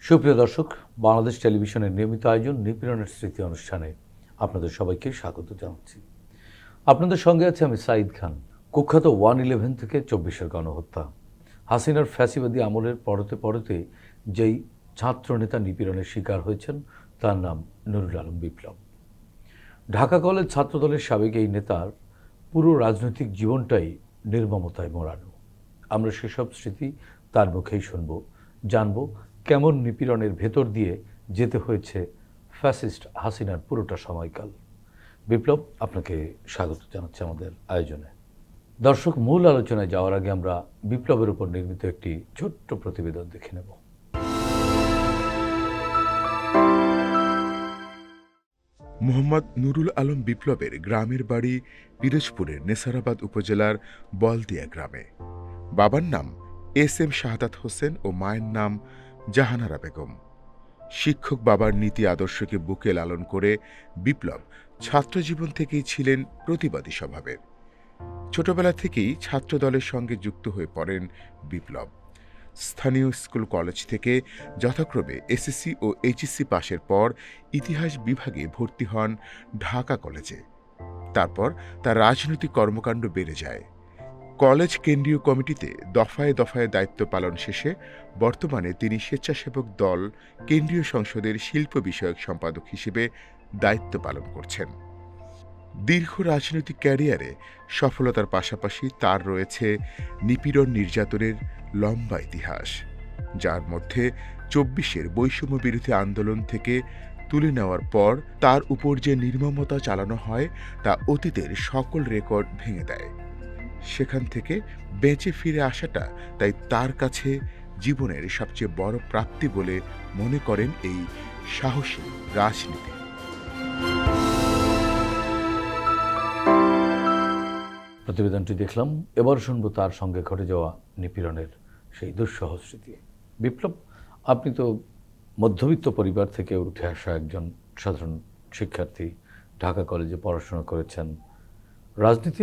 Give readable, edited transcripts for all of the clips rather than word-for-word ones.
সুপ্রিয় দর্শক, বাংলাদেশ টেলিভিশনের নিয়মিত আয়োজন নিপীড়নের স্মৃতি অনুষ্ঠানে আপনাদের সবাইকে স্বাগত জানাচ্ছি। আপনাদের সঙ্গে আছে আমি সাঈদ খান। কুখ্যাত 111 থেকে 24-এর গণহত্যা, হাসিনার ফ্যাসিবাদী আমলের পরতে পরতে যেই ছাত্রনেতা নিপীড়নের শিকার হয়েছেন তার নাম নুরুল আলম বিপ্লব। ঢাকা কলেজ ছাত্রদলের সাবেক এই নেতার পুরো রাজনৈতিক জীবনটাই নির্মমতায় মোড়ানো। আমরা সেসব স্মৃতি তার মুখেই শুনব, জানব কেমন নিপীড়নের ভেতর দিয়ে যেতে হয়েছে ফ্যাসিস্ট হাসিনার পুরোটা সময়কাল। বিপ্লব, আপনাকে স্বাগত জানাচ্ছি আমাদের আয়োজনে। দর্শক, মূল আলোচনায় যাওয়ার আগে আমরা বিপ্লবের উপর নির্মিত একটি ছোট্ট প্রতিবেদন দেখে নেব। মোহাম্মদ নুরুল আলম বিপ্লবের গ্রামের বাড়ি পিরোজপুরের নেসারাবাদ উপজেলার বলদিয়া গ্রামে। বাবার নাম এস.এম. শাহাদাত হোসেন ও মায়ের নাম জাহানারা বেগম। শিক্ষক বাবার নীতি আদর্শকে বুকে লালন করে বিপ্লব ছাত্রজীবন থেকেই ছিলেন প্রতিবাদী স্বভাবের। ছোটবেলা থেকেই ছাত্রদলের সঙ্গে যুক্ত হয়ে পড়েন বিপ্লব। স্থানীয় স্কুল কলেজ থেকে যথাক্রমে এসএসসি ও এইচএসসি পাশের পর ইতিহাস বিভাগে ভর্তি হন ঢাকা কলেজে। তারপর তার রাজনৈতিক কর্মকাণ্ড বেড়ে যায়। কলেজ কেন্দ্রীয় কমিটিতে দফায় দফায় দায়িত্ব পালন শেষে বর্তমানে তিনি স্বেচ্ছাসেবক দল কেন্দ্রীয় সংসদের শিল্প বিষয়ক সম্পাদক হিসেবে দায়িত্ব পালন করছেন। দীর্ঘ রাজনৈতিক ক্যারিয়ারে সফলতার পাশাপাশি তার রয়েছে নিপীড়ন নির্যাতনের লম্বা ইতিহাস, যার মধ্যে 24-এর বৈষম্য বিরোধী আন্দোলন থেকে তুলে নেওয়ার পর তার উপর যে নির্মমতা চালানো হয় তা অতীতের সকল রেকর্ড ভেঙে দেয়। সেখান থেকে বেঁচে ফিরে আসাটা তাই তার কাছে জীবনের সবচেয়ে বড় প্রাপ্তি বলে মনে করেন এই সাহসী রাজনীতি। প্রতিবেদনটি দেখলাম, এবার শুনবো তার সঙ্গে ঘটে যাওয়া নিপীড়নের সেই দুঃসহ স্মৃতি। বিপ্লব, আপনি তো মধ্যবিত্ত পরিবার থেকে উঠে আসা একজন সাধারণ শিক্ষার্থী, ঢাকা কলেজে পড়াশোনা করেছেন। রাজনীতি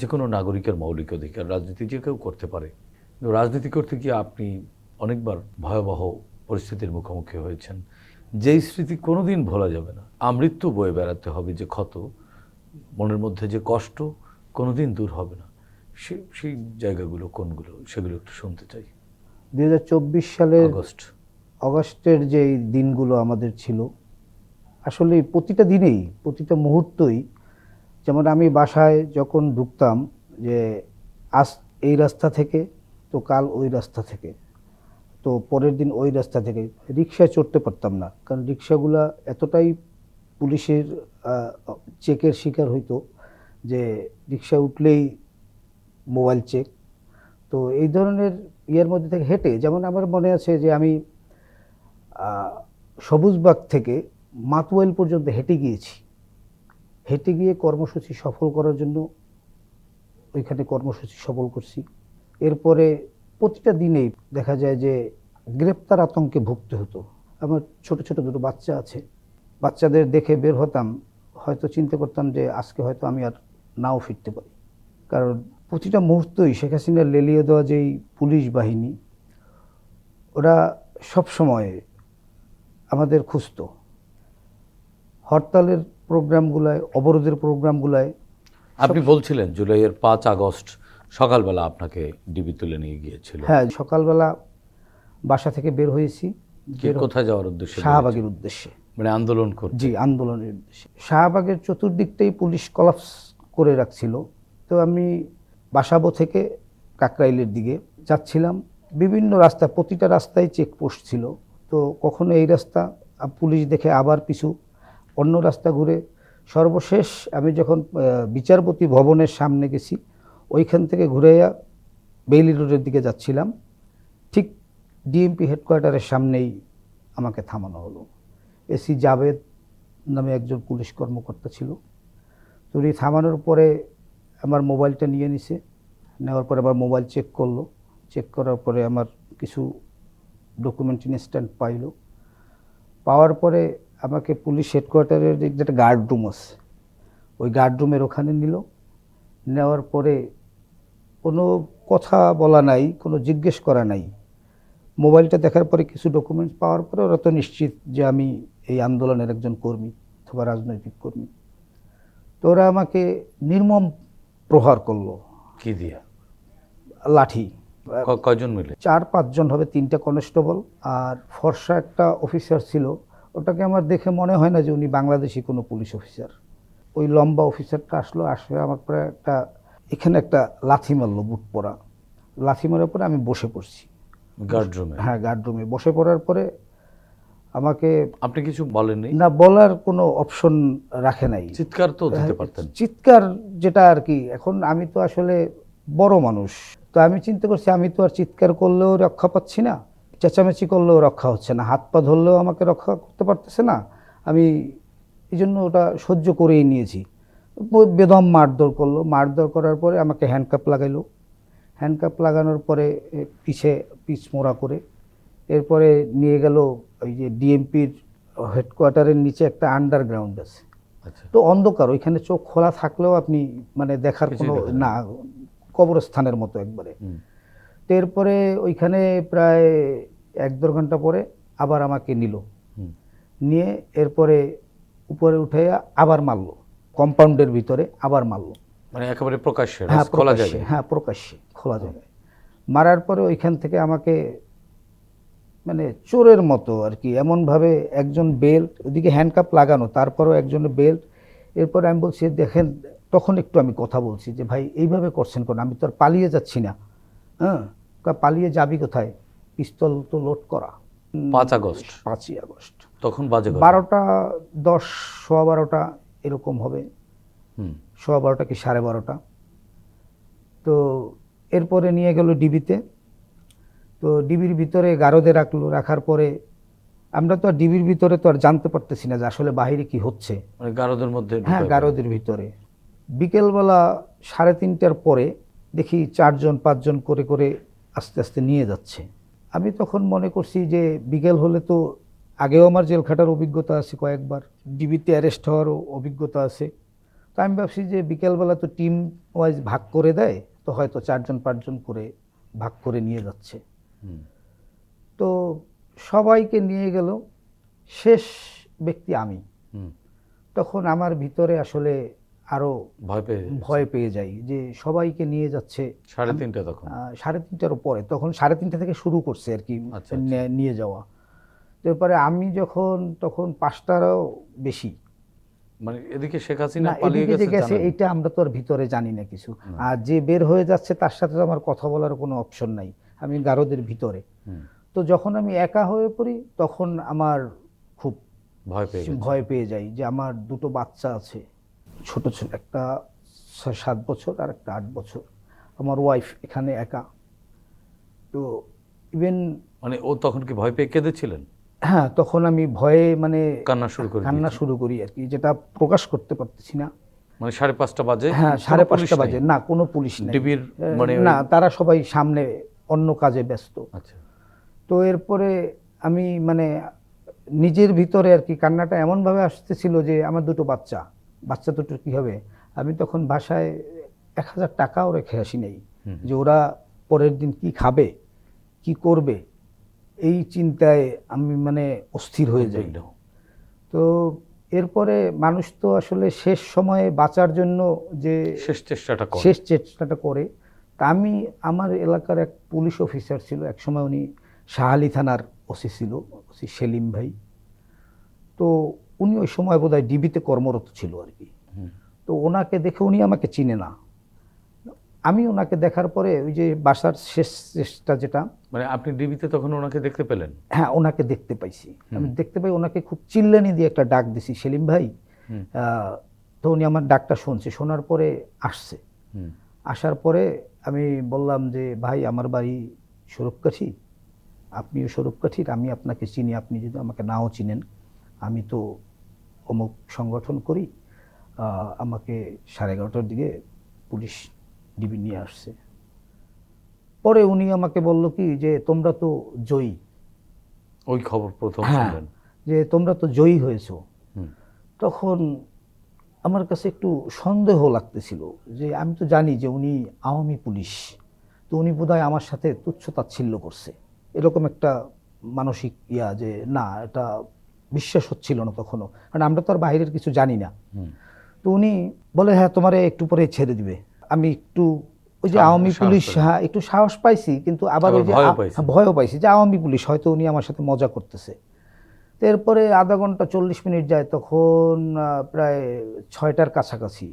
যে কোনো নাগরিকের মৌলিক অধিকার, রাজনীতি যে কেউ করতে পারে, কিন্তু রাজনীতি করতে গিয়ে আপনি অনেকবার ভয়াবহ পরিস্থিতির মুখোমুখি হয়েছেন, যেই স্মৃতি কোনোদিন ভোলা যাবে না। আমৃত্যু বয়ে বেড়াতে হবে যে ক্ষত, মনের মধ্যে যে কষ্ট কোনোদিন দূর হবে না। সেই জায়গাগুলো কোনগুলো, সেগুলো একটু শুনতে চাই। 2024 সালের অগাস্টের যে দিনগুলো আমাদের ছিল, আসলে প্রতিটা দিনেই, প্রতিটা মুহূর্তই, যেমন আমি বাসায় যখন ঢুকতাম যে আজ এই রাস্তা থেকে, তো কাল ওই রাস্তা থেকে, তো পরের দিন ওই রাস্তা থেকে, রিক্সায় চড়তে পারতাম না, কারণ রিক্সাগুলা এতটাই পুলিশের চেকের শিকার হইতো যে রিক্সা উঠলেই মোবাইল চেক। তো এই ধরনের ইয়ের মধ্যে থেকে হেঁটে, যেমন আমার মনে আছে যে আমি সবুজবাগ থেকে মাতুয়াইল পর্যন্ত হেঁটে গিয়েছি। হেঁটে গিয়ে কর্মসূচি সফল করার জন্য ওইখানে কর্মসূচি সফল করছি। এরপরে প্রতিটা দিনেই দেখা যায় যে গ্রেপ্তার আতঙ্কে ভুগতে হতো। আমার ছোট ছোট দুটো বাচ্চা আছে, বাচ্চাদের দেখে বের হতাম, হয়তো চিন্তা করতাম যে আজকে হয়তো আমি আর নাও ফিরতে পারি, কারণ প্রতিটা মুহূর্তই শেখ হাসিনার লেলিয়ে দেওয়া যেই পুলিশ বাহিনী, ওরা সবসময় আমাদের খুঁজত। হরতালের প্রোগ্রামগুলায়, অবরোধের প্রোগ্রামগুলায়। আপনি বলছিলেন জুলাইয়ের 5 আগস্ট সকালবেলা আপনাকে ডিবি তুলে নিয়ে গিয়েছিল। হ্যাঁ, সকালবেলা বাসা থেকে বের হয়েছি। কোথায় যাওয়ার উদ্দেশ্যে? শাহবাগের উদ্দেশ্যে। মানে আন্দোলন করতে? জি, আন্দোলনের উদ্দেশ্যে। শাহবাগের চতুর্দিকটাই পুলিশ কলাপস করে রাখছিল। তো আমি বাসাবো থেকে কাকরাইলের দিকে যাচ্ছিলাম। বিভিন্ন রাস্তা, প্রতিটা রাস্তায় চেকপোস্ট ছিল। তো কখনো এই রাস্তা পুলিশ দেখে আবার পিছু, অন্য রাস্তা ঘুরে, সর্বশেষ আমি যখন বিচারপতি ভবনের সামনে গেছি, ওইখান থেকে ঘুরে বেইলি রোডের দিকে যাচ্ছিলাম। ঠিক ডিএমপি হেডকোয়ার্টারের সামনেই আমাকে থামানো হলো। এসি জাভেদ নামে একজন পুলিশ কর্মকর্তা ছিল। তো উনি থামানোর পরে আমার মোবাইলটা নিয়ে নিছে। নেওয়ার পরে আবার মোবাইল চেক করলো। চেক করার পরে আমার কিছু ডকুমেন্ট ইনস্ট্যান্ট পাইলো। পাওয়ার পরে আমাকে পুলিশ হেডকোয়ার্টারের যেটা গার্ড রুম আছে, ওই গার্ড রুমের ওখানে নিল। নেওয়ার পরে কোনো কথা বলা নাই, কোনো জিজ্ঞেস করা নাই, মোবাইলটা দেখার পরে কিছু ডকুমেন্টস পাওয়ার পরে ওরা তো নিশ্চিত যে আমি এই আন্দোলনের একজন কর্মী অথবা রাজনৈতিক কর্মী। তো ওরা আমাকে নির্মম প্রহার করলো কি দিয়া? লাঠি। কয়জন মিলে? 4-5 জন হবে, 3টা কনস্টেবল আর ফর্সা একটা অফিসার ছিল। ওটাকে আমার দেখে মনে হয় না যে উনি বাংলাদেশি কোনো পুলিশ অফিসার। ওই লম্বা অফিসারটা আসে আমার পরে এখানে একটা লাথি মারলো, বুট পরা লাথি মারার পরে আমি বসে পড়ছি গার্ড রুমে? হ্যাঁ, গার্ড রুমে বসে পড়ার পরে আমাকে আপনি কিছু বলেননি? না, বলার কোনো অপশন রাখে নাই। চিৎকার তো দিতে পারতেন। চিৎকার যেটা আর কি, এখন আমি তো আসলে বড় মানুষ, তো আমি চিন্তা করছি আমি তো আর চিৎকার করলেও রক্ষা পাচ্ছি না, চেঁচামেচি করলেও রক্ষা হচ্ছে না, হাত পা ধরলেও আমাকে রক্ষা করতে পারতেছে না। আমি এই জন্য ওটা সহ্য করেই নিয়েছি। বেদম মারধর করলো, মারধর করার পরে আমাকে হ্যান্ডকাপ লাগাইলো। হ্যান্ডকাপ লাগানোর পরে পিছ মোড়া করে এরপরে নিয়ে গেল ওই যে ডিএমপির হেডকোয়ার্টারের নিচে একটা আন্ডারগ্রাউন্ড আছে। আচ্ছা। তো অন্ধকার, ওইখানে চোখ খোলা থাকলেও আপনি মানে দেখার কোনো না, কবরস্থানের মতো একবারে। তো এরপরে ওইখানে প্রায় 1-1.5 ঘন্টা পরে আবার আমাকে নিয়ে এরপরে উপরে উঠে আবার মারলো, কম্পাউন্ডের ভিতরে আবার মারলো। মানে একেবারে প্রকাশ্যে? হ্যাঁ, খোলা জায়গায়? হ্যাঁ, প্রকাশ্যে খোলা জায়গায় মারার পরে ওইখান থেকে আমাকে মানে চোরের মতো আর কি এমনভাবে, একজন বেল্ট, ওদিকে হ্যান্ডকাপ লাগানো, তারপরেও একজনের বেল্ট। এরপরে আমি বলছি দেখেন, তখন একটু আমি কথা বলছি যে ভাই এইভাবে করছেন কেন, আমি তো আর পালিয়ে যাচ্ছি না। হ্যাঁ, পালিয়ে যাবি কোথায়, পিস্তল তো লোড করা। 5 আগস্ট? 5ই আগস্ট। তখন বাজে 12টা 10, 12:15 এরকম হবে। 12:15 কি 12:30। তো এরপরে নিয়ে গেল ডিবিতে। তো ডিবির ভিতরে গারদে রাখলো, রাখার পরে আমরা তো আর ডিবির ভিতরে তো আর জানতে পারতেছি না যে আসলে বাহিরে কি হচ্ছে। মানে গারদের মধ্যে? হ্যাঁ, গারদের ভিতরে। বিকেলবেলা 3:30টার পরে দেখি 4-5 জন করে করে আস্তে আস্তে নিয়ে যাচ্ছে। আমি তখন মনে করছি যে বিকেল হলে তো, আগেও আমার জেল খাটার অভিজ্ঞতা আছে, কয়েকবার ডিবিতে অ্যারেস্ট হওয়ারও অভিজ্ঞতা আছে। তো আমি ভাবছি যে বিকেলবেলা তো টিম ওয়াইজ ভাগ করে দেয়, তো হয়তো 4-5 জন করে ভাগ করে নিয়ে যাচ্ছে। তো সবাইকে নিয়ে গেল, শেষ ব্যক্তি আমি। তখন আমার ভিতরে আসলে আরো ভয় পেয়ে যাই যে সবাইকে নিয়ে যাচ্ছে। 3:30 তখন? 3:30টার পরে, তখন 3:30 থেকে শুরু করছে আর কি নিয়ে যাওয়া। তারপরে আমি তখন 5টারও বেশি। মানে এদিকে শেখ হাসিনা পালিয়ে গেছে, এইটা আমরা তো আর ভিতরে জানি না কিছু। আর যে বের হয়ে যাচ্ছে তার সাথে তো আমার কথা বলার কোনো অপশন নাই, আমি গারদের ভিতরে। তো যখন আমি একা হয়ে পড়ি তখন আমার খুব ভয় পেয়ে যাই যে আমার 2টো বাচ্চা আছে, ছোট ছোট, একটা 7 বছর আর একটা 8 বছর। আমার ওয়াইফ এখানে একা। তো ইভেন মানে ও তখন কি ভয় পেয়ে কেঁদেছিলেন? হ্যাঁ, তখন আমি ভয়ে মানে কান্না শুরু করি আর কি, যেটা প্রকাশ করতে পারতেছি না। মানে 5:30 বাজে? হ্যাঁ, 5:30 বাজে। না, কোনো পুলিশ নেই ডিবির, মানে না, তারা সবাই সামনে অন্য কাজে ব্যস্ত। আচ্ছা। তো এরপরে আমি মানে নিজের ভিতরে আর কি কান্নাটা এমনভাবে আসতেছিল যে আমার 2টো বাচ্চা দুটোর কি হবে। আমি তখন বাসায় 1000 টাকাও রেখে আসি নাই যে ওরা পরের দিন কি খাবে, কি করবে, এই চিন্তায় আমি মানে অস্থির হয়ে যাই। তো এরপরে মানুষ তো আসলে শেষ সময়ে বাঁচার জন্য যে শেষ চেষ্টাটা করে। তা আমি, আমার এলাকার এক পুলিশ অফিসার ছিল একসময়, উনি শাহালি থানার ওসি ছিল, ওসি সেলিম ভাই। তো উনি ওই সময় বোধহয় ডিবিতে কর্মরত ছিল আর কি। তো ওনাকে দেখে, উনি আমাকে চিনে না, আমি ওনাকে দেখার পরে ওই যে বাসার শেষ চেষ্টা যেটা, মানে আপনি ডিবিতে তখন ওনাকে দেখতে পেলেন? হ্যাঁ, ওনাকে দেখতে পাইছি। আমি দেখতে পাই ওনাকে খুব চিল্লানি দিয়ে একটা ডাক দিছি, সেলিম ভাই। তো উনি আমার ডাকটা শুনছে, শোনার পরে আসছে। আসার পরে আমি বললাম যে ভাই, আমার বাড়ি স্বরূপকাঠি, আপনিও স্বরূপকাঠির, আমি আপনাকে চিনি, আপনি যদি আমাকে নাও চিনেন, আমি তো অমুক সংগঠন করি, আমাকে 11:30টার দিকে পুলিশ ডিবি নিয়ে আসছে। পরে উনি আমাকে বলল কি যে তোমরা তো জয়ী। ওই খবর প্রথম শুনলেন যে তোমরা তো জয়ী হয়েছো। তখন আমার কাছে একটু সন্দেহ লাগতেছিল যে আমি তো জানি যে উনি আওয়ামী পুলিশ, তো উনি বোধহয় আমার সাথে তুচ্ছ তাচ্ছিল্য করছে, এরকম একটা মানসিক যে না, এটা বিশ্বাস হচ্ছিল না তখনও, কারণ আমরা তো আর বাইরের কিছু জানি না। হুম। তো উনি বলে হ্যাঁ তোমারে একটু পরে ছেড়ে দিবে। আমি একটু ওই যে আওয়ামী সাহস পুলিশ, পেলেন। হ্যাঁ একটু সাহস পাইছি, কিন্তু আবার আবার ওই যে ভয়ও পাইছেন। ভয়ও পাইছি যে আওয়ামী পুলিশ, হয়তো উনি আমার সাথে মজা করতেছে। তো এরপরে আধা ঘন্টা 40 মিনিট যায়, তখন প্রায় 6টার কাছাকাছি,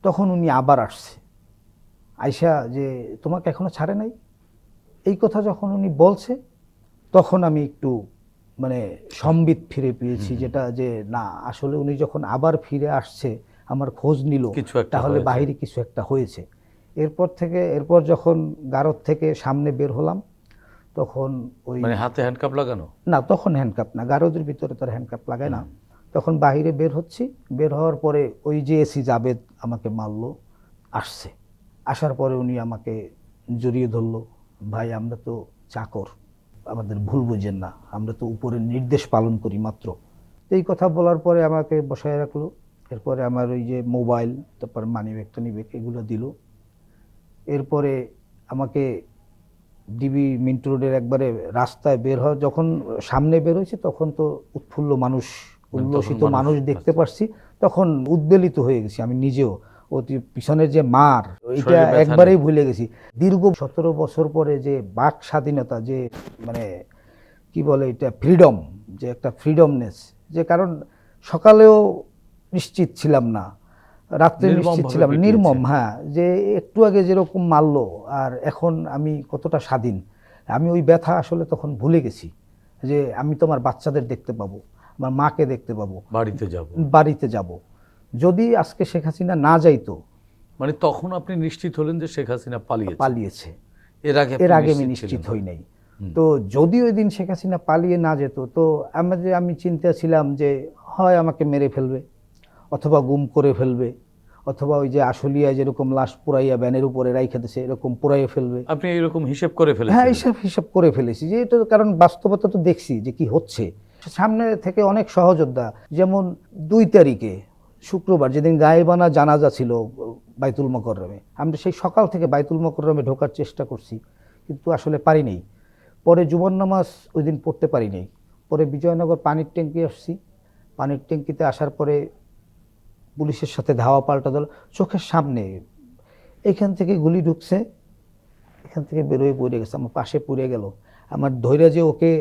তখন উনি আবার আসছে, আইসা যে তোমাকে এখনো ছাড়ে নাই, এই কথা যখন উনি বলছে, তখন আমি একটু মানে সম্বিত ফিরে পেয়েছি, যেটা যে না আসলে উনি যখন আবার ফিরে আসছে, আমার খোঁজ নিল, কিছু একটা তাহলে হয়েছে। বাহিরে কিছু একটা হয়েছে। এরপর যখন গারদ থেকে সামনে বের হলাম, তখন ওই মানে হাতে হ্যান্ডকাপ লাগানো? না, তখন হ্যান্ডকাপ না, গারদের ভিতরে তার হ্যান্ডকাপ লাগায় না। তখন বাইরে বের হচ্ছি, বের হওয়ার পরে ওই যে এসি জাবেদ আমাকে মারলো, আসছে। আসার পরে উনি আমাকে জড়িয়ে ধরলো, ভাই আমরা তো চাকর, আমাদের ভুল বুঝেন না, আমরা তো উপরের নির্দেশ পালন করি মাত্র। এই কথা বলার পরে আমাকে বসায় রাখলো। এরপরে আমার ওই যে মোবাইল, তারপর মানিব্যাগ টানিব্যাগ এগুলো দিল। এরপরে আমাকে ডিবি মিন্টু রোডের একবারে রাস্তায় বের হওয়া, যখন সামনে বের হয়েছে, তখন তো উৎফুল্ল মানুষ, উল্লসিত মানুষ দেখতে পারছি, তখন উদ্বেলিত হয়ে গেছি আমি নিজেও। অতি পিছনের যে মার, এটা শরীরে ব্যথা একবারেই ভুলে গেছি। দীর্ঘ 17 বছর পরে যে বাক স্বাধীনতা, যে মানে কি বলে এটা, ফ্রিডম, যে একটা ফ্রিডমনেস, যে কারণ সকালেও নিশ্চিত ছিলাম না, রাত্রে নিশ্চিত ছিলাম, নির্মম, হ্যাঁ, যে একটু আগে যেরকম মারলো, আর এখন আমি কতটা স্বাধীন। আমি ওই ব্যথা আসলে তখন ভুলে গেছি, যে আমি তোমার বাচ্চাদের দেখতে পাবো, আমার মাকে দেখতে পাবো, বাড়িতে যাব। যদি আজকে শেখ হাসিনা না যাইতো, মানে তখন আপনি নিশ্চিত হলেন যে শেখ হাসিনা পালিয়েছে, এর আগে আমি নিশ্চিত হই নাই। তো যদি ওই দিন শেখ হাসিনা পালিয়ে না যেত, তো আমি চিন্তা ছিলাম যে হয় আমাকে মেরে ফেলবে, অথবা গুম করে ফেলবে, অথবা ওই যে আশুলিয়ায় যেরকম লাশ পুরাইয়া ব্যানের উপরে রাইখা দিছে, এরকম পুরাইয়া ফেলবে। আপনি এরকম হিসেব করে ফেলেছেন? হ্যাঁ, হিসাব করে ফেলেছি, যে এটা কারণ বাস্তবতা তো দেখছি যে কি হচ্ছে সামনে থেকে। অনেক সহযোদ্ধা, যেমন 2 তারিখে শুক্রবার, যেদিন গায়েবানা জানাজা ছিল বাইতুল মোকররমে, আমরা সেই সকাল থেকে বাইতুল মোকররমে ঢোকার চেষ্টা করছি, কিন্তু আসলে পারি নাই। পরে জুমার নামাজ ওই দিন পড়তে পারি নাই। পরে বিজয়নগর পানির ট্যাঙ্কি আসছি, পানির ট্যাঙ্কিতে আসার পরে পুলিশের সাথে ধাওয়া পাল্টা দল, চোখের সামনে এখান থেকে গুলি ঢুকছে, এখান থেকে বেরোয় পড়ে গেছে, আমার পাশে পড়ে গেল। আমার ধৈর্য যে ওকে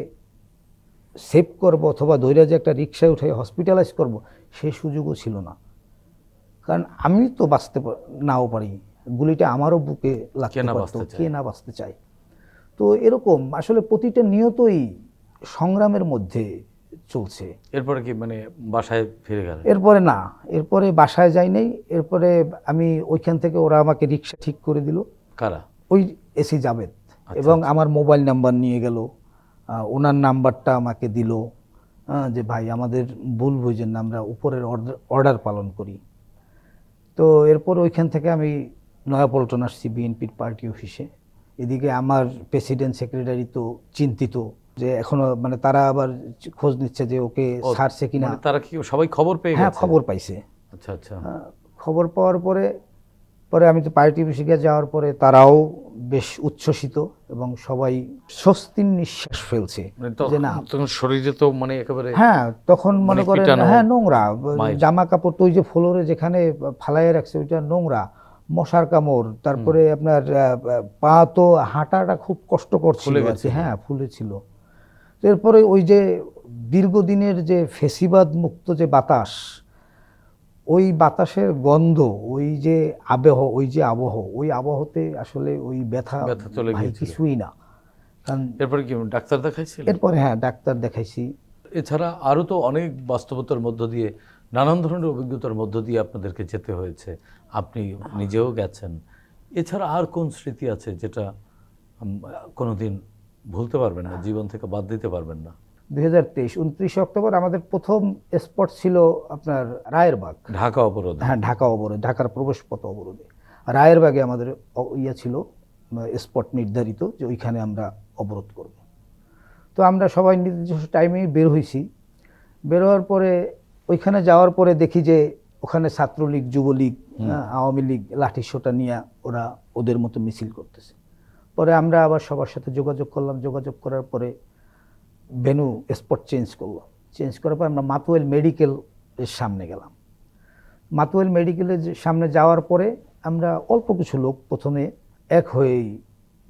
সেভ করব, অথবা ধৈর্য যে একটা রিক্সায় উঠে হসপিটালাইজ করব, সেই সুযোগও ছিল না, কারণ আমি তো বাঁচতে নাও পারি, গুলিটা আমারও বুকে লাগতে পারতো, কে না বাঁচতে চায়। তো এরকম আসলে প্রতিটা নিয়তই সংগ্রামের মধ্যে চলছে। এরপরে কি মানে বাসায় ফিরে গেলেন? এরপরে বাসায় যাই নাই। এরপরে আমি ওইখান থেকে ওরা আমাকে রিক্সা ঠিক করে দিল। কারা? ওই এসি জাবেদ, এবং আমার মোবাইল নাম্বার নিয়ে গেল, ওনার নাম্বারটা আমাকে দিল, যে ভাই আমাদের ভুল বুঝেন না, আমরা উপরের অর্ডার পালন করি। তো এরপর ওইখান থেকে আমি নয়াপল্টন আসছি বিএনপির পার্টি অফিসে। এদিকে আমার প্রেসিডেন্ট সেক্রেটারি তো চিন্তিত, যে এখনো মানে তারা আবার খোঁজ নিচ্ছে যে ওকে ছাড়ছে কিনা। তারা কি সবাই খবর পেয়ে গেছে? হ্যাঁ, খবর পাইছে। আচ্ছা আচ্ছা। খবর পাওয়ার পরে আমি তো পার্টি অফিসে যাওয়ার পরে তারাও বেশ উচ্ছ্বসিত, এবং সবাই স্বস্তির নিঃশ্বাস ফেলছে, যে না তখন শরীরে তো মানে একেবারে, হ্যাঁ তখন মনে করেন, হ্যাঁ নোংরা জামা কাপড়, তো ওই যে ফ্লোরে যেখানে ফালাইয়া রাখছে ওইটা নোংরা, মশার কামড়, তারপরে আপনার পা তো হাঁটাটা খুব কষ্টকর ছিল, হ্যাঁ ফুলেছিল। এরপরে ওই যে দীর্ঘদিনের যে ফেসিবাদ মুক্ত যে বাতাস, ওই বাতাসের গন্ধ, ওই যে আবহ, ওই আবহতে আসলে ওই ব্যথা চলে গিয়েছিল, কিছুই না। কারণ এরপরে কি ডাক্তার দেখাইছিলেন? এরপরে হ্যাঁ ডাক্তার দেখাইছি। এছাড়া আরও তো অনেক বাস্তবতার মধ্য দিয়ে, নানান ধরনের অভিজ্ঞতার মধ্য দিয়ে আপনাদেরকে যেতে হয়েছে, আপনি নিজেও গেছেন। এছাড়া আর কোন স্মৃতি আছে যেটা কোনোদিন ভুলতে পারবেন না, জীবন থেকে বাদ দিতে পারবেন না? 2023 29 অক্টোবর আমাদের প্রথম স্পট ছিল আপনার রায়েরবাগ, ঢাকা অবরোধ। হ্যাঁ ঢাকা অবরোধ, ঢাকার প্রবেশপথ অবরোধে রায়েরবাগে আমাদের ছিল স্পট নির্ধারিত, যে ওইখানে আমরা অবরোধ করব। তো আমরা সবাই নির্দিষ্ট টাইমেই বের হয়েছি। বের হওয়ার পরে ওইখানে যাওয়ার পরে দেখি যে ওখানে ছাত্রলীগ, যুবলীগ, আওয়ামী লীগ লাঠিসোঁটা নিয়ে ওরা ওদের মতো মিছিল করতেছে। পরে আমরা আবার সবার সাথে যোগাযোগ করলাম, যোগাযোগ করার পরে ভেনু স্পট চেঞ্জ করার পর আমরা মাতুয়াইল মেডিকেলের সামনে গেলাম। মাতুয়াইল মেডিকেলের সামনে যাওয়ার পরে আমরা অল্প কিছু লোক প্রথমে এক হয়েই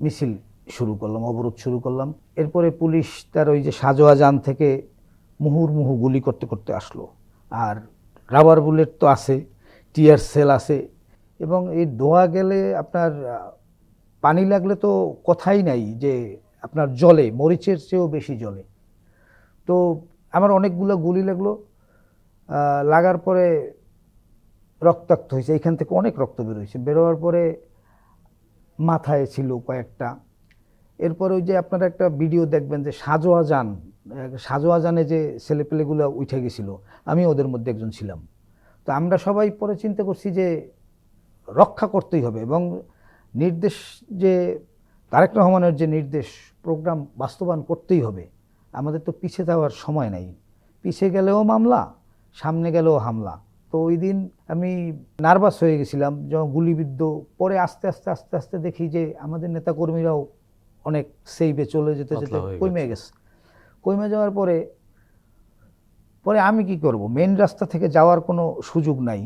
মিছিল শুরু করলাম, অবরোধ শুরু করলাম। এরপরে পুলিশ তার ওই যে সাজোয়াজান থেকে মুহুর্মুহু গুলি করতে করতে আসলো, আর রাবার বুলেট তো আছে, টিয়ার সেল আছে, এবং এই ধোয়া গেলে আপনার পানি লাগলে তো কথাই নাই, যে আপনার জলে মরিচের চেয়েও বেশি জলে। তো আমার অনেকগুলো গুলি লাগলো, লাগার পরে রক্তাক্ত হয়েছে, এখান থেকে অনেক রক্ত বেরোয়েছে, বেরোয়ার পরে মাথায় ছিল কয়েকটা। এরপর ওই যে আপনারা একটা ভিডিও দেখবেন যে সাজোয়াজানে যে ছেলেপেলেগুলো উঠে গেছিল, আমি ওদের মধ্যে একজন ছিলাম। তো আমরা সবাই পরে চিন্তা করছি যে রক্ষা করতেই হবে, এবং নির্দেশ যে তারেক রহমানের যে নির্দেশ, প্রোগ্রাম বাস্তবায়ন করতেই হবে, আমাদের তো পিছিয়ে যাওয়ার সময় নাই। পিছিয়ে গেলেও মামলা, সামনে গেলেও হামলা। তো ওই দিন আমি নার্ভাস হয়ে গেছিলাম যখন গুলিবিদ্ধ। পরে আস্তে আস্তে আস্তে আস্তে দেখি যে আমাদের নেতাকর্মীরাও অনেক সেভে চলে যেতে যেতে কমে গেছে। কমে যাওয়ার পরে আমি কি করব, মেন রাস্তা থেকে যাওয়ার কোনো সুযোগ নাই।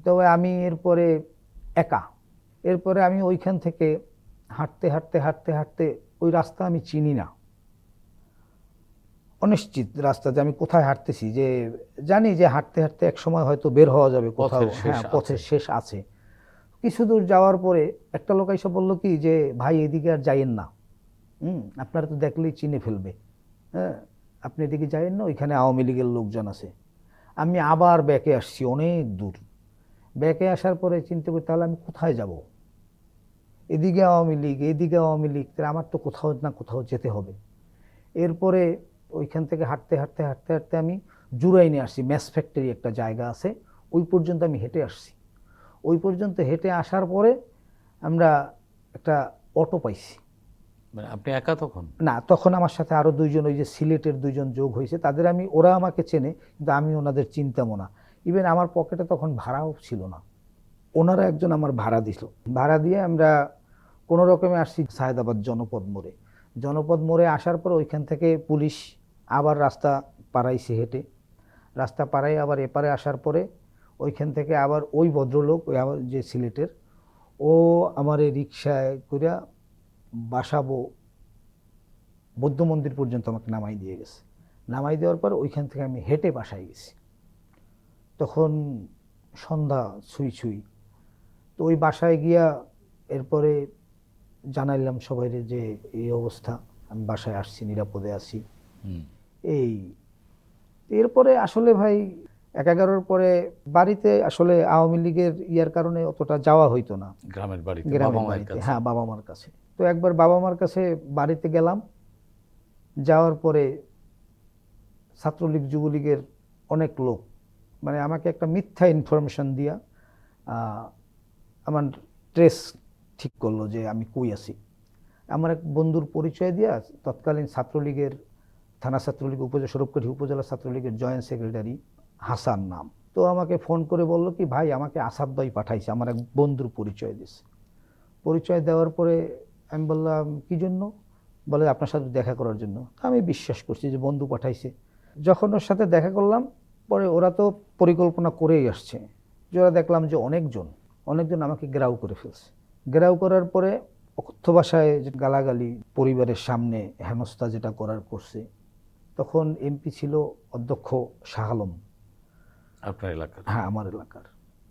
তবে আমি এরপরে আমি ওইখান থেকে হাঁটতে হাঁটতে হাঁটতে হাঁটতে, ওই রাস্তা আমি চিনি না, অনিশ্চিত রাস্তা, যে আমি কোথায় হাঁটতেছি, যে জানি যে হাঁটতে হাঁটতে এক সময় হয়তো বের হওয়া যাবে কোথাও, হ্যাঁ পথের শেষ আছে। কিছু দূর যাওয়ার পরে একটা লোক এসে বললো কি যে ভাই এদিকে আর যাইয়েন না, আপনারা তো দেখলেই চিনে ফেলবে, হ্যাঁ আপনি এদিকে যাইয়েন না, ওইখানে আওয়ামী লীগের লোকজন আছে। আমি আবার ব্যাকে আসছি অনেক দূর। ব্যাকে আসার পরে চিন্তা করি তাহলে আমি কোথায় যাব, এদিকে আওয়ামী লীগ, তাহলে আমার তো কোথাও না কোথাও যেতে হবে। এরপরে ওইখান থেকে হাঁটতে হাঁটতে হাঁটতে হাঁটতে আমি জুরাইনে আসছি, ম্যাস ফ্যাক্টরি একটা জায়গা আছে, ওই পর্যন্ত আমি হেঁটে আসছি। ওই পর্যন্ত হেঁটে আসার পরে আমরা একটা অটো পাইছি। মানে আপনি একা তখন? না, তখন আমার সাথে আরো দুইজন, ওই যে সিলেটের দুইজন যোগ হয়েছে, ওরা আমাকে চেনে, কিন্তু আমি ওনাদের চিনতামও না। ইভেন আমার পকেটে তখন ভাড়াও ছিল না, ওনারা একজন আমার ভাড়া দিল। ভাড়া দিয়ে আমরা কোনো রকমে আসছি সায়েদাবাদ জনপদ মোড়ে আসার পর ওইখান থেকে পুলিশ আবার রাস্তা পাড়াইছে, হেঁটে রাস্তা পাড়াই আবার এপারে আসার পরে ওইখান থেকে আবার ওই ভদ্রলোক, ওই আমার যে সিলেটের, ও আমার এই রিক্সায় কইরা বাসাবো বৌদ্ধ মন্দির পর্যন্ত আমাকে নামাই দিয়ে গেছে। নামাই দেওয়ার পর ওইখান থেকে আমি হেঁটে বাসায় গেছি, তখন সন্ধ্যা ছুঁই। তো ওই বাসায় গিয়া এরপরে জানাইলাম সবাই যে এই অবস্থা, আমি বাসায় আসছি, নিরাপদে আছি। এই এরপরে আসলে ভাই 11-র পরে বাড়িতে আসলে আওয়ামী লীগের ইয়ার কারণে অতটা যাওয়া হইতো না, গ্রামের বাড়িতে, হ্যাঁ বাবা মার কাছে। তো একবার বাবা মার কাছে বাড়িতে গেলাম, যাওয়ার পরে ছাত্রলীগ যুবলীগের অনেক লোক মানে আমাকে একটা মিথ্যা ইনফরমেশন দিয়া আমার ট্রেস ঠিক করলো যে আমি কই আছি। আমার এক বন্ধুর পরিচয় দিয়া তৎকালীন ছাত্রলীগের থানা ছাত্রলীগ সরবকাঠি উপজেলা ছাত্রলীগের জয়েন্ট সেক্রেটারি হাসান নাম, তো আমাকে ফোন করে বললো কি ভাই আমাকে আসাদ ভাই পাঠাইছে, আমার এক বন্ধুর পরিচয় দিয়েছে। পরিচয় দেওয়ার পরে আমি বললাম কি জন্য, বলে আপনার সাথে দেখা করার জন্য। আমি বিশ্বাস করছি যে বন্ধু পাঠাইছে। যখন ওর সাথে দেখা করলাম পরে, ওরা তো পরিকল্পনা করেই আসছে, যে ওরা দেখলাম যে অনেকজন আমাকে ঘেরাও করে ফেলছে। ঘেরাও করার পরে অকথ্য ভাষায় গালাগালি, পরিবারের সামনে হেনস্থা যেটা করার করছে। তখন এমপি ছিল অধ্যক্ষ শাহ আলম, আপনার এলাকার? হ্যাঁ আমার এলাকার।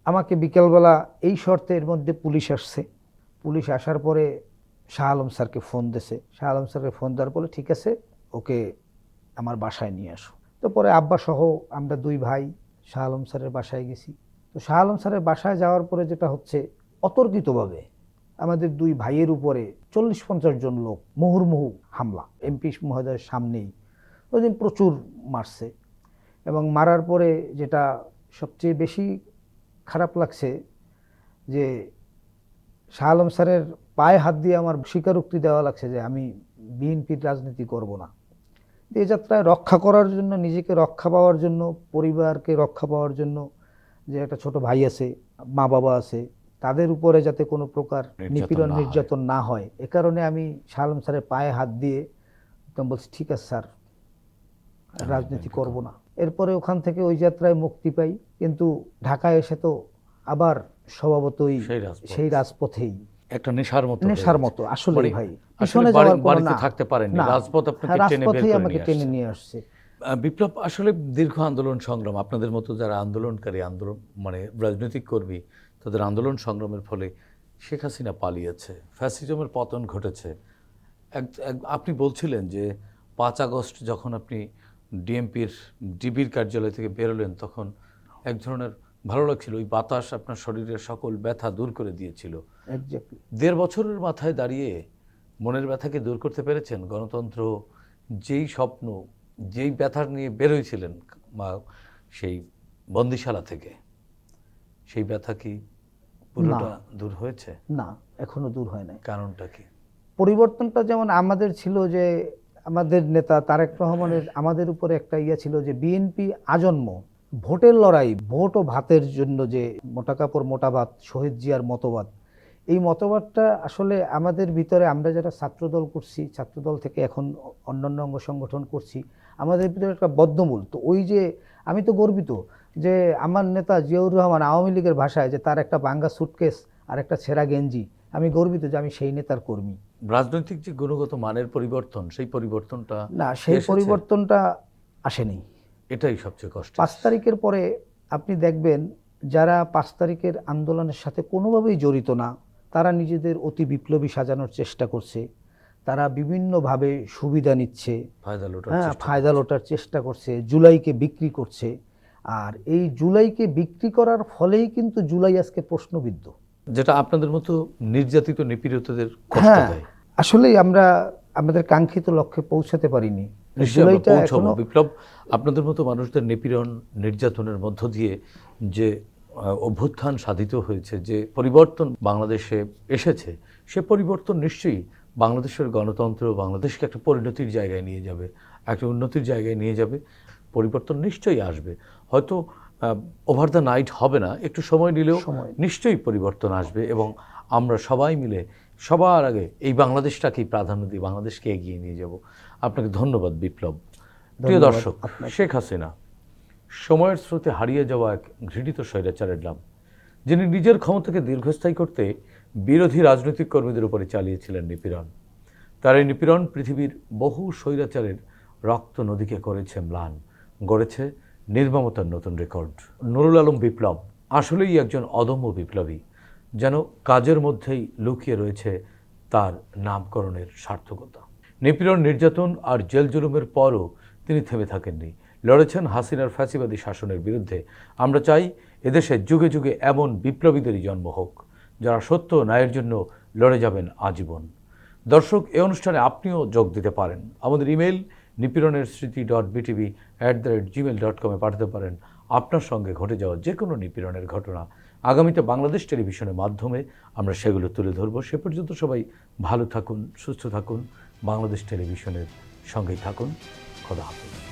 আমাকে বিকেলবেলা এই শর্তের মধ্যে পুলিশ আসছে। পুলিশ আসার পরে শাহ আলম স্যারকে ফোন দিয়েছে। শাহ আলম স্যারকে ফোন দেওয়ার পরে ঠিক আছে ওকে আমার বাসায় নিয়ে আসো। তো পরে আব্বা সহ আমরা দুই ভাই শাহ আলম স্যারের বাসায় গেছি। তো শাহ আলম স্যারের বাসায় যাওয়ার পরে যেটা হচ্ছে, অতর্কিতভাবে আমাদের দুই ভাইয়ের উপরে 40-50 জন লোক মুহুর্মুহু হামলা, এমপি মহোদয়ের সামনেই। ওই দিন প্রচুর মারছে, এবং মারার পরে যেটা সবচেয়ে বেশি খারাপ লাগছে যে শাহ আলম স্যারের পায়ে হাত দিয়ে আমার স্বীকারোক্তি দেওয়া লাগছে যে আমি বিএনপির রাজনীতি করব না। এই যাত্রায় রক্ষা করার জন্য, নিজেকে রক্ষা পাওয়ার জন্য, পরিবারকে রক্ষা পাওয়ার জন্য, যে একটা ছোট ভাই আছে, মা বাবা আছে, তাদের উপরে যাতে কোনো প্রকার নির্যাতন নিপীড়ন না হয়। নির্যাতন না হয়, এ কারণে আমি শাহ আলম স্যারের পায়ে হাত দিয়ে একদম বলছি, ঠিক আছে স্যার, রাজনীতি করব না। এরপরে ওখান থেকে ওই যাত্রায় মুক্তি পাই, কিন্তু ঢাকায় এসে তো আবার স্বভাবতই সেই রাজপথেই একটা নেশার মতো নেশার মতো। আসলে মানে ভাই আসলে পিছনে যাওয়ার কোনো বাড়িতে না, থাকতে পারেননি, না, রাজপথ আপনাকে হ্যাঁ, টেনে বের রাজপথেই করে আমাকে নিয়ে টেনে আসছে। নিয়ে আসছে। বিপ্লব আসলে দীর্ঘ আন্দোলন সংগ্রাম, আপনাদের মতো যারা আন্দোলনকারী, আন্দোলন মানে রাজনৈতিক কর্মী, তাদের আন্দোলন সংগ্রামের ফলে শেখ হাসিনা পালিয়েছে, ফ্যাসিজমের পতন ঘটেছে। আপনি বলছিলেন যে 5 আগস্ট যখন আপনি ডিবির কার্যালয় থেকে বেরোলেন, তখন এক ধরনের ভালো লাগছিল, ওই বাতাস আপনার শরীরের সকল ব্যথা দূর করে দিয়েছিল। এক্স্যাক্টলি 1.5 বছরের মাথায় দাঁড়িয়ে মনের ব্যথাকে দূর করতে পেরেছেন? গণতন্ত্র, যেই স্বপ্ন, যেই ব্যথা নিয়ে বেরোয়ছিলেন সেই বন্দিশালা থেকে, সেই ব্যথা কি পুরোটা দূর হয়েছে? না, এখনো দূর হয় নাই। কারণটা কি? পরিবর্তনটা যেমন আমাদের ছিল যে আমাদের নেতা তারেক রহমানের আমাদের উপরে একটা ছিল যে বিএনপি আজন্ম ভোটের লড়াই, ভোট ও ভাতের জন্য, যে মোটা কাপড় মোটা ভাত, শহীদ জিয়ার মতবাদ, এই মতবাদটা আসলে আমাদের ভিতরে, আমরা যারা ছাত্রদল করছি, ছাত্রদল থেকে এখন অন্যান্য অঙ্গ সংগঠন করছি, আমাদের ভিতরে একটা বদ্ধমূল। তো ওই যে আমি তো গর্বিত যে আমার নেতা জিয়াউর রহমান, আওয়ামী লীগের ভাষায়, যে তার একটা ভাঙ্গা সুটকেস আর একটা ছেঁড়া গেঞ্জি, আমি গর্বিত যে আমি সেই নেতার কর্মী। রাজনৈতিক যে গুণগত মানের পরিবর্তন, সেই পরিবর্তনটা না, সেই এসেছে? পরিবর্তনটা আসেনি। এটাই সবচেয়ে কষ্ট। 5 তারিখের পরে আপনি দেখবেন যারা 5 তারিখের আন্দোলনের সাথে কোনোভাবেই জড়িত না, তারা নিজেদের অতি বিপ্লবী সাজানোর চেষ্টা করছে, তারা বিভিন্নভাবে সুবিধা নিচ্ছে, ফায়দা লোটার চেষ্টা করছে, জুলাইকে বিক্রি করছে। আর এই জুলাইকে বিক্রি করার ফলেই কিন্তু জুলাই আজকে প্রশ্নবিদ্ধ, যেটা আপনাদের মতো নির্যাতিত নিপীড়িতদের কষ্ট হ্যাঁ, দেয়। আসলেই আমরা আমাদের কাঙ্ক্ষিত লক্ষ্যে পৌঁছাতে পারিনি। জুলাইটা এখনো বিপ্লব, আপনাদের মতো মানুষদের নিপীড়ন নির্যাতনের মধ্য দিয়ে যে অভ্যুত্থান সাধিত হয়েছে, যে পরিবর্তন বাংলাদেশে এসেছে, সে পরিবর্তন নিশ্চয়ই বাংলাদেশের গণতন্ত্র, বাংলাদেশকে একটা পরিণতির জায়গায় নিয়ে যাবে, একটা উন্নতির জায়গায় নিয়ে যাবে। পরিবর্তন নিশ্চয়ই আসবে, হয়তো ওভার দ্য নাইট হবে না, একটু সময় নিলেও নিশ্চয়ই পরিবর্তন আসবে। এবং আমরা সবাই মিলে সবার আগে এই বাংলাদেশটাকেই প্রাধান্য দিয়ে বাংলাদেশকে এগিয়ে নিয়ে যাব। আপনাকে ধন্যবাদ বিপ্লব। প্রিয় দর্শক, শেখ হাসিনা সময়ের স্রোতে হারিয়ে যাওয়া এক ঘৃণিত স্বৈরাচারের নাম, যিনি নিজের ক্ষমতাকে দীর্ঘস্থায়ী করতে বিরোধী রাজনৈতিক কর্মীদের উপরে চালিয়েছিলেন নিপীড়ন। তার এই নিপীড়ন পৃথিবীর বহু স্বৈরাচারের রক্ত নদীকে করেছে ম্লান, গড়েছে নির্মমতার নতুন রেকর্ড। নুরুল আলম বিপ্লব আসলেই একজন অদম্য বিপ্লবী, যেন কাজের মধ্যেই লুকিয়ে রয়েছে তার নামকরণের সার্থকতা। নিপীড়ন, নির্যাতন আর জেল জুলুমের পরও তিনি থেমে থাকেননি, লড়েছেন হাসিনার ফ্যাসিবাদী শাসনের বিরুদ্ধে। আমরা চাই এদেশে যুগে যুগে এমন বিপ্লবীদেরই জন্ম হোক, যারা সত্য ন্যায়ের জন্য লড়ে যাবেন আজীবন। দর্শক, এই অনুষ্ঠানে আপনিও যোগ দিতে পারেন। আমাদের ইমেল nipironersmriti.btv@gmail.com পাঠাতে পারেন আপনার সঙ্গে ঘটে যাওয়া যে কোনো নিপীড়নের ঘটনা। আগামীতে বাংলাদেশ টেলিভিশনের মাধ্যমে আমরা সেগুলো তুলে ধরব। সে পর্যন্ত সবাই ভালো থাকুন, সুস্থ থাকুন, বাংলাদেশ টেলিভিশনের সঙ্গেই থাকুন। খোদা হাফেজ।